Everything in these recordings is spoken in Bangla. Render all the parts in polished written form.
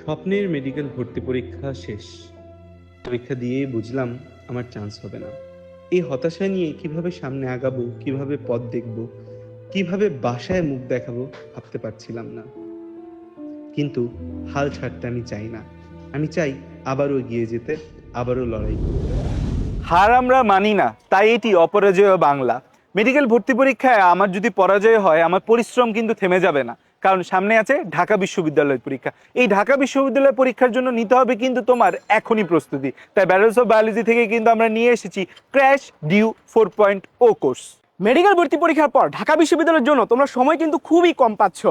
স্বপ্নের মেডিকেল ভর্তি পরীক্ষা শেষ। পরীক্ষা দিয়েই বুঝলাম আমার চান্স হবে না। এই হতাশা নিয়ে কিভাবে সামনে আগাবো, কিভাবে পথ দেখব, কিভাবে বাসায় মুখ দেখাবো ভাবতে পারছিলাম না। কিন্তু হাল ছাড়তে আমি চাই না। আমি চাই আবারও এগিয়ে যেতে, আবারও লড়াই করতে। হার আমরা মানি না, তাই এটি অপরাজেয় বাংলা। মেডিকেল ভর্তি পরীক্ষায় আমার যদি পরাজয় হয়, আমার পরিশ্রম কিন্তু থেমে যাবে না, কারণ সামনে আছে ঢাকা বিশ্ববিদ্যালয় পরীক্ষা। এই ঢাকা বিশ্ববিদ্যালয় পরীক্ষার জন্য নিতে হবে কিন্তু তোমার এখনই প্রস্তুতি। তাই ব্যাচেলর্স অফ বায়োলজি থেকে কিন্তু আমরা নিয়ে এসেছি ক্র্যাশ ডিউ 4.0 কোর্স। মেডিকেল ভর্তি পরীক্ষার পর ঢাকা বিশ্ববিদ্যালয়ের জন্য তোমরা সময় কিন্তু খুবই কম পাচ্ছ।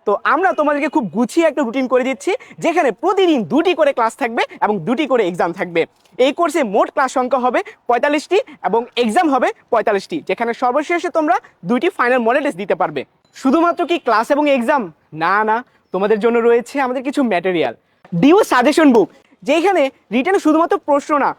তো আমরা তোমাদেরকে খুব গুছিয়ে একটা রুটিন করে দিচ্ছি, যেখানে প্রতিদিন 2টি করে ক্লাস থাকবে এবং 2টি করে এক্সাম থাকবে। এই কোর্সে মোট ক্লাস সংখ্যা হবে 45টি এবং এক্সাম হবে 45টি, যেখানে সর্বশেষে তোমরা 2টি ফাইনাল মডেল টেস্ট দিতে পারবে। শুধুমাত্র কি ক্লাস এবং এক্সাম? না না, তোমাদের জন্য রয়েছে আমাদের কিছু ম্যাটেরিয়াল। ডিউ সাজেশন বুক, যেখানে রিটেনে শুধুমাত্র প্রশ্ন না,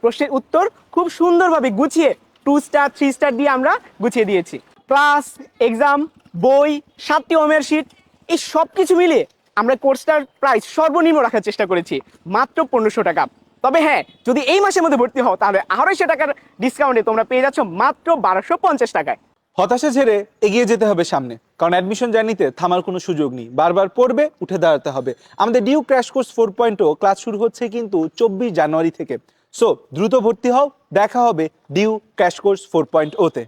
প্রশ্নের উত্তর খুব সুন্দরভাবে গুছিয়ে 2 স্টার 3 স্টার দিয়ে আমরা গুছিয়ে দিয়েছি। ক্লাস, এক্সাম, বই, 7টি হোমওয়ার্ক শিট, এই সব কিছু মিলিয়ে আমরা কোর্সটার প্রাইস সর্বনিম্ন রাখার চেষ্টা করেছি, মাত্র 1500 টাকা। তবে হ্যাঁ, যদি এই মাসের মধ্যে ভর্তি হও তাহলে 250 টাকার ডিসকাউন্টে তোমরা পেয়ে যাচ্ছ মাত্র 1250 টাকায়। হতাশা ছেড়ে এগিয়ে যেতে হবে সামনে, কারণ অ্যাডমিশন জার্নিতে থামার কোনো সুযোগ নেই। বারবার পড়বে, উঠে দাঁড়াতে হবে। আমাদের ডিউ ক্র্যাশ কোর্স 4.0 ক্লাস শুরু হচ্ছে কিন্তু 24 জানুয়ারি থেকে। সো দ্রুত ভর্তি হও, দেখা হবে ডিউ ক্র্যাশ কোর্স 4.0 তে।